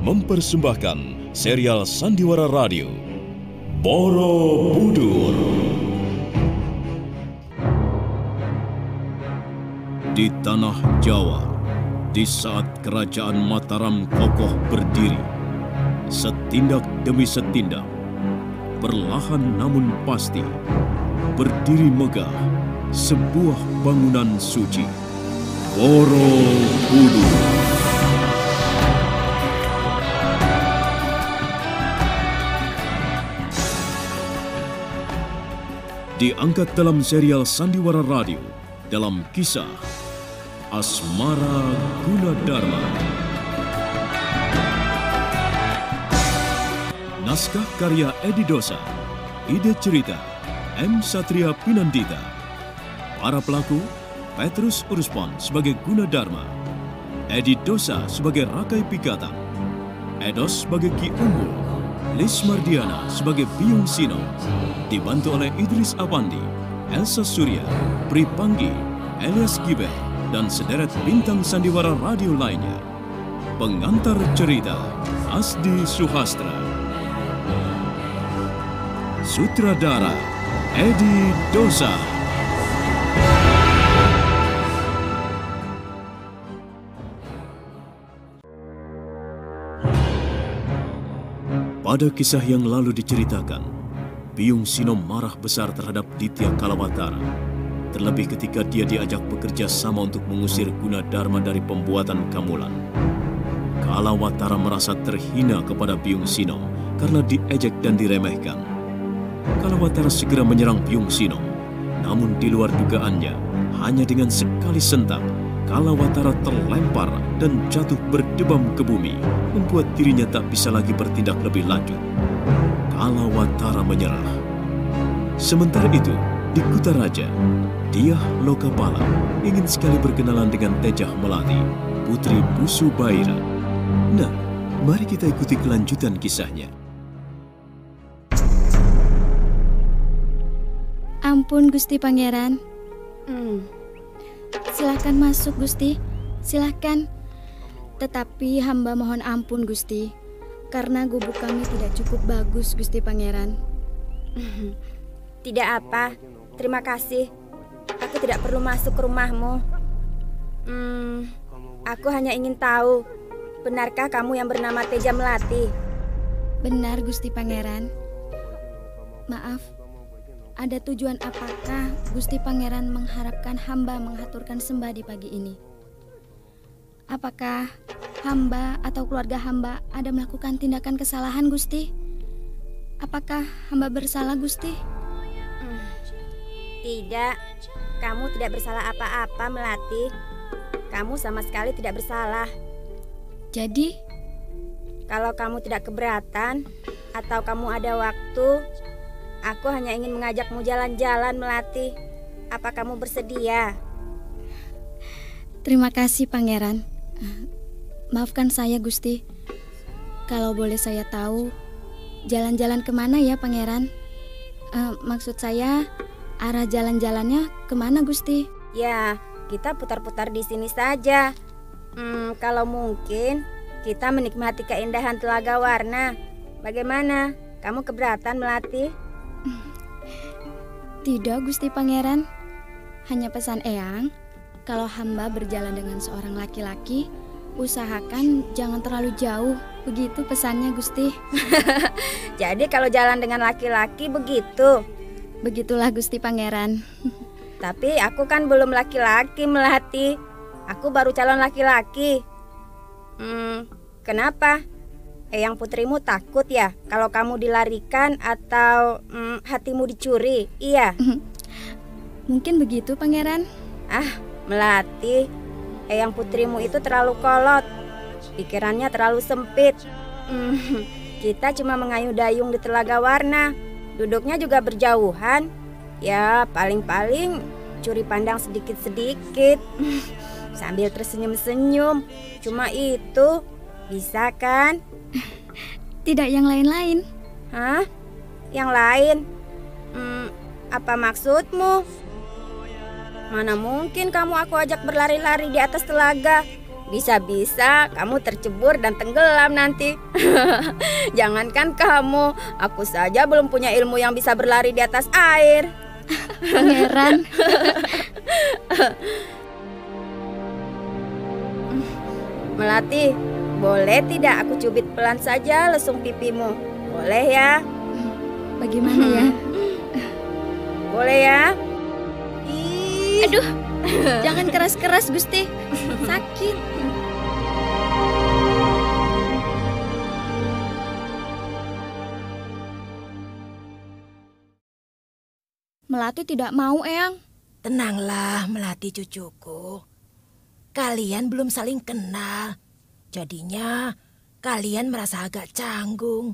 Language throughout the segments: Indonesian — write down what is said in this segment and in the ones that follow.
mempersembahkan serial Sandiwara Radio Borobudur. Di tanah Jawa, di saat kerajaan Mataram kokoh berdiri, setindak demi setindak, perlahan namun pasti, berdiri megah sebuah bangunan suci, Borobudur. Diangkat dalam serial Sandiwara Radio dalam kisah Asmara Gunadarma. Naskah karya Edi Dosa, ide cerita M. Satria Pinandita. Para pelaku Petrus Urspon sebagai Gunadarma, Edi Dosa sebagai Rakai Pikatan, Edos sebagai Ki Unggul, Lis Mardiana sebagai Biung Sino, dibantu oleh Idris Avandi, Elsa Surya, Pri Panggi, Elias Giber, dan sederet bintang sandiwara radio lainnya. Pengantar cerita Asdi Suhastra. Sutradara Edi Dosa. Pada kisah yang lalu diceritakan, Biung Sino marah besar terhadap Ditya Kalawatara, terlebih ketika dia diajak bekerja sama untuk mengusir Gunadarma dari pembuatan gamelan. Kalawatara merasa terhina kepada Biung Sino karena diejek dan diremehkan. Kalawatara segera menyerang Biung Sino, namun di luar dugaannya, hanya dengan sekali sentak, Kalawatara terlempar dan jatuh berdebam ke bumi, membuat dirinya tak bisa lagi bertindak lebih lanjut. Kalawatara menyerah. Sementara itu, di Kutaraja, Dyah Lokapala ingin sekali berkenalan dengan Tejah Melati, putri Busu Baira. Nah, mari kita ikuti kelanjutan kisahnya. Ampun Gusti Pangeran. Silahkan masuk Gusti, silahkan. Tetapi hamba mohon ampun Gusti, karena gubuk kami tidak cukup bagus Gusti Pangeran. Tidak apa, terima kasih. Aku tidak perlu masuk ke rumahmu. Aku hanya ingin tahu, benarkah kamu yang bernama Tejah Melati? Benar Gusti Pangeran. Maaf, ada tujuan apakah Gusti Pangeran mengharapkan hamba menghaturkan sembah di pagi ini? Apakah hamba atau keluarga hamba ada melakukan tindakan kesalahan Gusti? Apakah hamba bersalah Gusti? Tidak, kamu tidak bersalah apa-apa Melati. Kamu sama sekali tidak bersalah. Jadi? Kalau kamu tidak keberatan atau kamu ada waktu, aku hanya ingin mengajakmu jalan-jalan Melati. Apa kamu bersedia? Terima kasih Pangeran. Maafkan saya Gusti. Kalau boleh saya tahu, jalan-jalan kemana ya Pangeran? Maksud saya, arah jalan-jalannya kemana Gusti? Ya, kita putar-putar di sini saja. Kalau mungkin, kita menikmati keindahan Telaga Warna. Bagaimana? Kamu keberatan Melati? Tidak Gusti Pangeran. Hanya pesan Eyang, kalau hamba berjalan dengan seorang laki-laki, usahakan jangan terlalu jauh. Begitu pesannya Gusti. Jadi kalau jalan dengan laki-laki begitu? Begitulah Gusti Pangeran. Tapi aku kan belum laki-laki Melati. Aku baru calon laki-laki. Kenapa? Eyang putrimu takut ya kalau kamu dilarikan atau hatimu dicuri? Iya. Mungkin begitu Pangeran. Melati, Eyang putrimu itu terlalu kolot. Pikirannya terlalu sempit. Kita cuma mengayuh dayung di Telaga Warna. Duduknya juga berjauhan. Ya paling-paling curi pandang sedikit-sedikit. Sambil tersenyum-senyum. Cuma itu. Bisa kan? Tidak yang lain-lain. Hah? Yang lain? Apa maksudmu? Mana mungkin kamu aku ajak berlari-lari di atas telaga. Bisa-bisa kamu tercebur dan tenggelam nanti. Jangankan kamu, aku saja belum punya ilmu yang bisa berlari di atas air. Pangeran. Melati, boleh tidak aku cubit pelan saja lesung pipimu? Boleh ya? Bagaimana ya? Boleh ya? Aduh, jangan keras-keras Gusti, sakit. Melati tidak mau, Eyang. Tenanglah Melati cucuku. Kalian belum saling kenal. Jadinya kalian merasa agak canggung.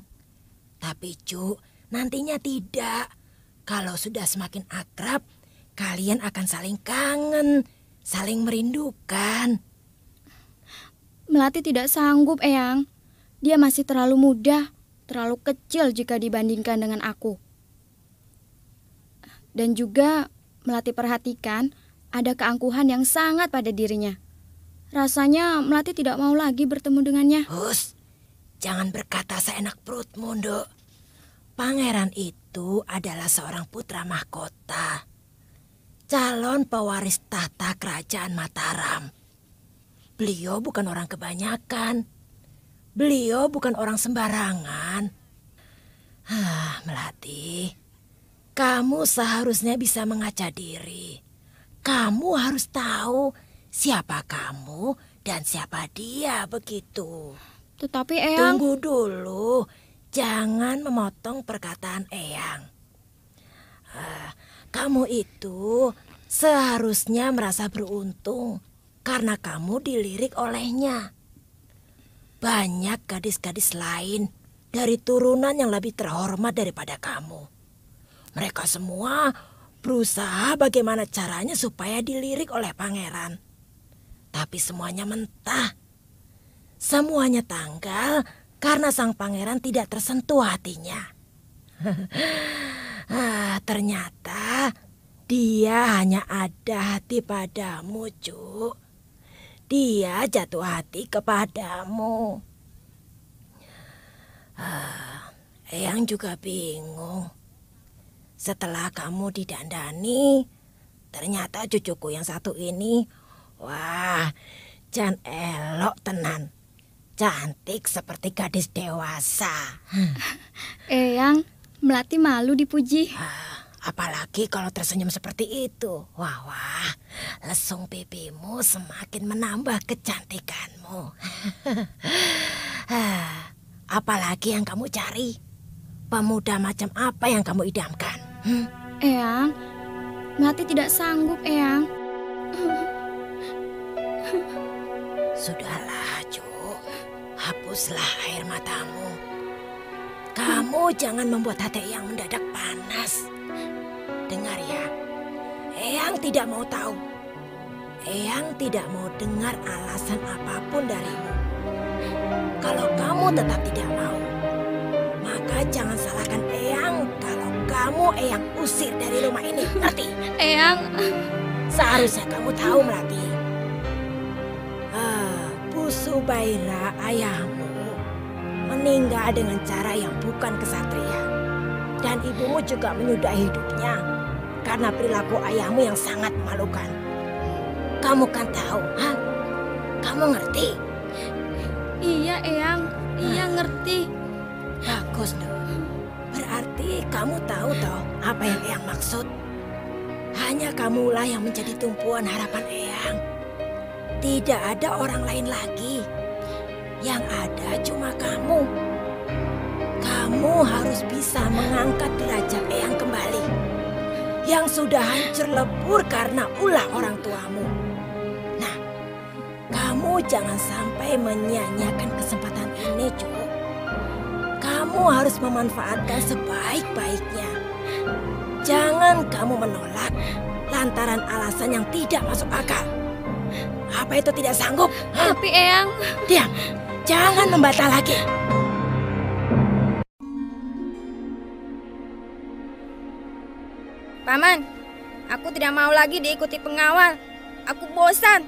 Tapi Cuk, nantinya tidak. Kalau sudah semakin akrab, kalian akan saling kangen, saling merindukan. Melati tidak sanggup, Eyang. Dia masih terlalu muda, terlalu kecil jika dibandingkan dengan aku. Dan juga Melati perhatikan ada keangkuhan yang sangat pada dirinya. Rasanya Melati tidak mau lagi bertemu dengannya. Hus, jangan berkata seenak perutmu, Nduk. Pangeran itu adalah seorang putra mahkota. Calon pewaris tahta kerajaan Mataram. Beliau bukan orang kebanyakan. Beliau bukan orang sembarangan. Melati, kamu seharusnya bisa mengaca diri. Kamu harus tahu siapa kamu dan siapa dia begitu. Tetapi Eyang... Tunggu dulu, jangan memotong perkataan Eyang. Kamu itu seharusnya merasa beruntung karena kamu dilirik olehnya. Banyak gadis-gadis lain dari turunan yang lebih terhormat daripada kamu. Mereka semua berusaha bagaimana caranya supaya dilirik oleh pangeran. Tapi semuanya mentah. Semuanya tanggal karena sang pangeran tidak tersentuh hatinya. Ternyata dia hanya ada hati padamu, Cuk. Dia jatuh hati kepadamu. Eyang juga bingung. Setelah kamu didandani, ternyata cucuku yang satu ini, wah, jan elok tenan. Cantik seperti gadis dewasa. Eyang, Melati malu dipuji. Apalagi kalau tersenyum seperti itu. Wah, lesung pipimu semakin menambah kecantikanmu. Apalagi yang kamu cari? Pemuda macam apa yang kamu idamkan? Eyang, Melati tidak sanggup, Eyang. Sudahlah, Cuk. Hapuslah air matamu. Kamu jangan membuat hati Eyang mendadak panas. Dengar ya, Eyang tidak mau tahu. Eyang tidak mau dengar alasan apapun darimu. Kalau kamu tetap tidak mau, maka jangan salahkan Eyang kalau kamu Eyang usir dari rumah ini, ngerti? Eyang... Seharusnya kamu tahu, Melati. Pusubaira ayahmu meninggal dengan cara yang bukan kesatria. Dan ibumu juga menyudahi hidupnya karena perilaku ayahmu yang sangat memalukan. Kamu kan tahu, Kamu ngerti? Iya, Eyang. Iya, ngerti. Bagus, Dok. Berarti kamu tahu toh apa yang Eyang maksud? Hanya kamulah yang menjadi tumpuan harapan Eyang. Tidak ada orang lain lagi. Yang ada cuma kamu. Kamu harus bisa mengangkat derajat Eyang kembali. Yang sudah hancur lebur karena ulah orang tuamu. Nah, kamu jangan sampai menyia-nyiakan kesempatan ini, Cuk. Kamu harus memanfaatkan sebaik-baiknya. Jangan kamu menolak lantaran alasan yang tidak masuk akal. Apa itu tidak sanggup? Tapi Eyang... Diam, jangan membantah lagi. Paman, aku tidak mau lagi diikuti pengawal. Aku bosan.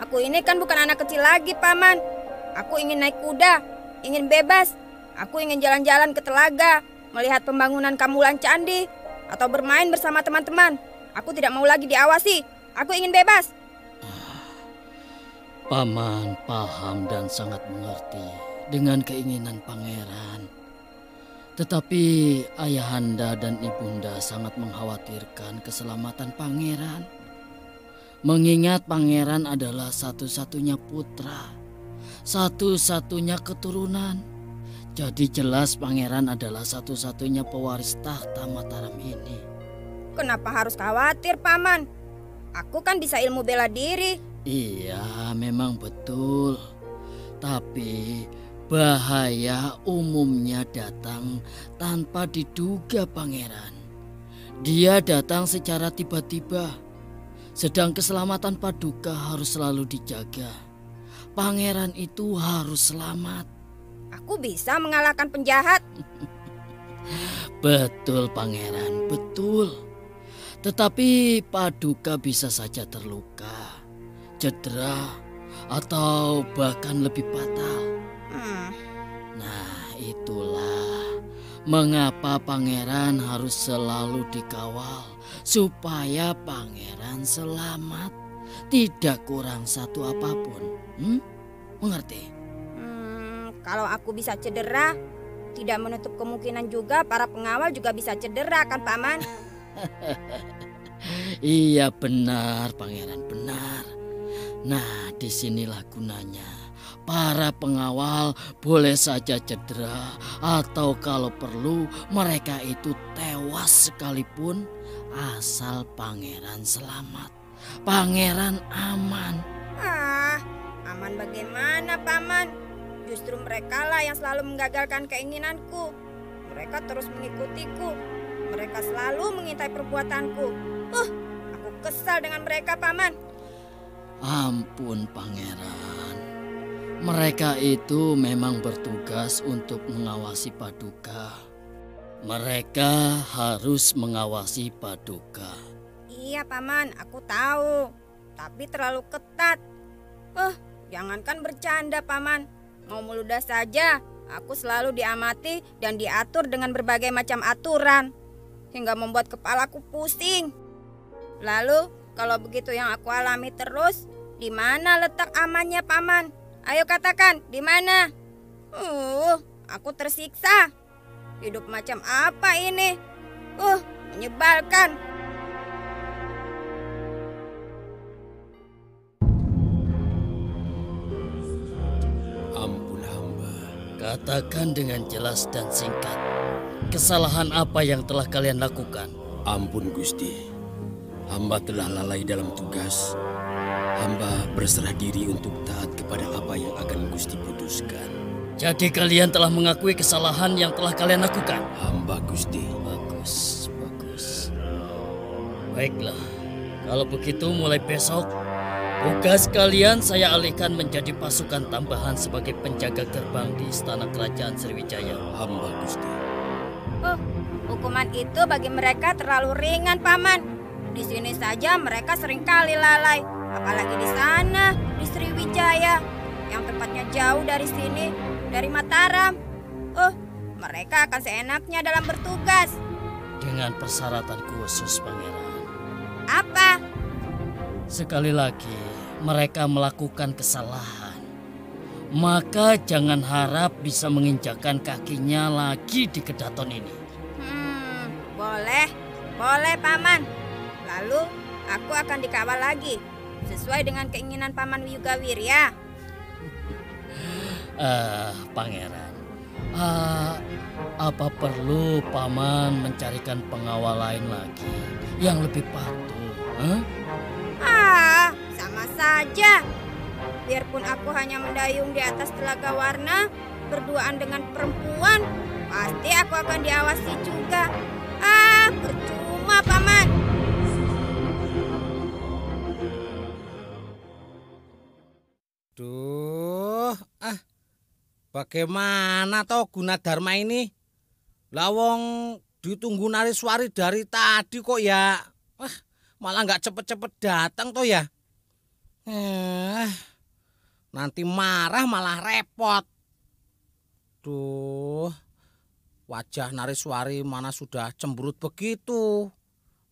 Aku ini kan bukan anak kecil lagi, Paman. Aku ingin naik kuda, ingin bebas. Aku ingin jalan-jalan ke telaga, melihat pembangunan Kamulan Candi, atau bermain bersama teman-teman. Aku tidak mau lagi diawasi. Aku ingin bebas. Paman paham dan sangat mengerti dengan keinginan pangeran. Tetapi ayahanda dan ibunda sangat mengkhawatirkan keselamatan pangeran. Mengingat pangeran adalah satu-satunya putra, satu-satunya keturunan. Jadi jelas pangeran adalah satu-satunya pewaris tahta Mataram ini. Kenapa harus khawatir, Paman? Aku kan bisa ilmu bela diri. Iya, memang betul. Tapi bahaya umumnya datang tanpa diduga pangeran. Dia datang secara tiba-tiba. Sedang keselamatan Paduka harus selalu dijaga. Pangeran itu harus selamat. Aku bisa mengalahkan penjahat. Betul pangeran, betul. Tetapi Paduka bisa saja terluka, cedera, atau bahkan lebih fatal. Nah, itulah mengapa pangeran harus selalu dikawal supaya pangeran selamat, tidak kurang satu apapun. Mengerti? Kalau aku bisa cedera, tidak menutup kemungkinan juga para pengawal juga bisa cedera, kan, Paman? Iya benar, pangeran, benar. Nah, disinilah gunanya. Para pengawal boleh saja cedera, atau kalau perlu mereka itu tewas sekalipun, asal pangeran selamat. Pangeran aman. Aman bagaimana, Paman? Justru merekalah yang selalu menggagalkan keinginanku. Mereka terus mengikutiku. Mereka selalu mengintai perbuatanku. Aku kesal dengan mereka, Paman. Ampun, pangeran. Mereka itu memang bertugas untuk mengawasi Paduka. Mereka harus mengawasi Paduka. Iya, Paman, aku tahu. Tapi terlalu ketat. Jangankan bercanda, Paman. Mau meludah saja, aku selalu diamati dan diatur dengan berbagai macam aturan. Hingga membuat kepalaku pusing. Lalu, kalau begitu yang aku alami terus, di mana letak amannya, Paman? Ayo katakan, di mana? Aku tersiksa. Hidup macam apa ini? Menyebalkan. Ampun hamba. Katakan dengan jelas dan singkat. Kesalahan apa yang telah kalian lakukan? Ampun Gusti. Hamba telah lalai dalam tugas. Hamba berserah diri untuk taat kepada apa yang akan Gusti putuskan. Jadi kalian telah mengakui kesalahan yang telah kalian lakukan? Hamba Gusti. Bagus, bagus. Baiklah, kalau begitu mulai besok, tugas kalian saya alihkan menjadi pasukan tambahan sebagai penjaga gerbang di Istana Kerajaan Sriwijaya. Hamba Gusti. Hukuman itu bagi mereka terlalu ringan, Paman. Di sini saja mereka seringkali lalai. Apalagi di sana, di Sriwijaya, yang tempatnya jauh dari sini, dari Mataram. Mereka akan seenaknya dalam bertugas. Dengan persyaratan khusus, Pangeran. Apa? Sekali lagi, mereka melakukan kesalahan. Maka jangan harap bisa menginjakkan kakinya lagi di Kedaton ini. Boleh, Paman. Lalu, aku akan dikawal lagi. Sesuai dengan keinginan Paman Wiyugawirya. Pangeran, apa perlu Paman mencarikan pengawal lain lagi yang lebih patuh? Sama saja. Biarpun aku hanya mendayung di atas Telaga Warna, berduaan dengan perempuan, pasti aku akan diawasi juga. Percuma, Paman. Bagaimana toh Gunadarma ini? Lawong ditunggu Nariswari dari tadi kok ya. Malah nggak cepet-cepet datang toh ya. Nanti marah malah repot. Duh, wajah Nariswari mana sudah cemberut begitu.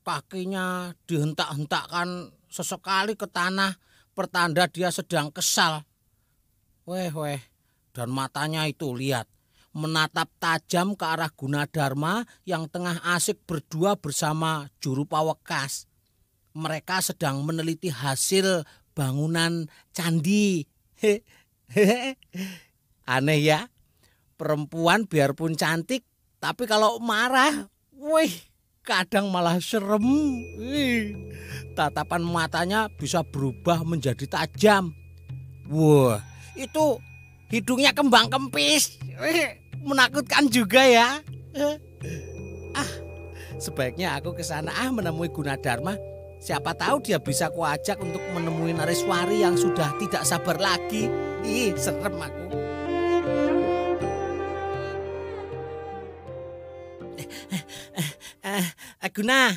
Kakinya dihentak-hentakkan sesekali ke tanah, pertanda dia sedang kesal. Weh, dan matanya itu lihat, menatap tajam ke arah Gunadarma yang tengah asik berdua bersama juru pawekas. Mereka sedang meneliti hasil bangunan candi. Aneh ya, perempuan biarpun cantik, tapi kalau marah, kadang malah serem. Tatapan matanya bisa berubah menjadi tajam. Wah, itu hidungnya kembang kempis. Menakutkan juga ya. Sebaiknya aku ke sana menemui Gunadarma. Siapa tahu dia bisa kuajak untuk menemui Nariswari yang sudah tidak sabar lagi. Serem aku. Guna,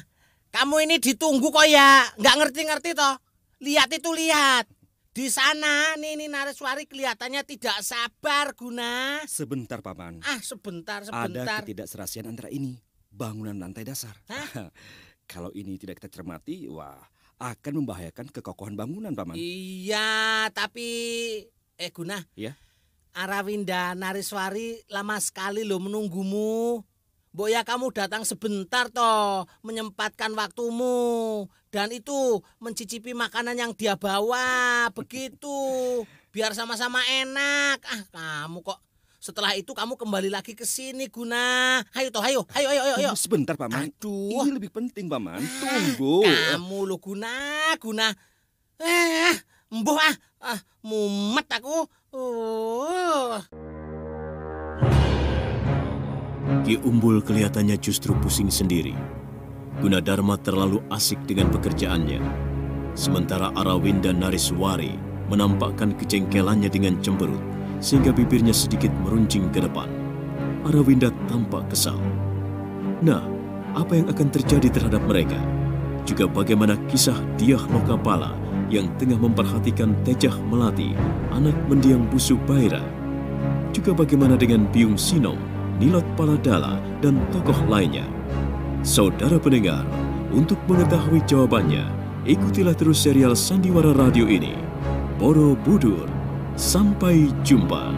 kamu ini ditunggu kok ya. Nggak ngerti-ngerti toh. Lihat itu, lihat. Di sana nih Nariswari kelihatannya tidak sabar, Guna. Sebentar, Paman. Sebentar. Ada ketidakserasian antara ini. Bangunan lantai dasar. Kalau ini tidak kita cermati, akan membahayakan kekokohan bangunan, Paman. Iya, tapi Guna. Ya. Arawinda Nariswari lama sekali loh menunggumu. Boya kamu datang sebentar toh, menyempatkan waktumu. Dan itu mencicipi makanan yang dia bawa, begitu. Biar sama-sama enak. Kamu kok. Setelah itu kamu kembali lagi ke sini, Guna. Ayo. Tunggu sebentar, Paman. Aduh. Ini lebih penting, Paman. Tunggu. Kamu lo Guna. Embuh mumet aku. Ki Umbul kelihatannya justru pusing sendiri. Gunadarma terlalu asik dengan pekerjaannya. Sementara Arawinda Nariswari menampakkan kejengkelannya dengan cemberut, sehingga bibirnya sedikit meruncing ke depan. Arawinda tampak kesal. Nah, apa yang akan terjadi terhadap mereka? Juga bagaimana kisah Diah Lokapala yang tengah memperhatikan Tejah Melati, anak mendiang Busu Baira? Juga bagaimana dengan Biung Sinom, Nilot Paladala, dan tokoh lainnya? Saudara pendengar, untuk mengetahui jawabannya, ikutilah terus serial Sandiwara Radio ini. Borobudur, sampai jumpa.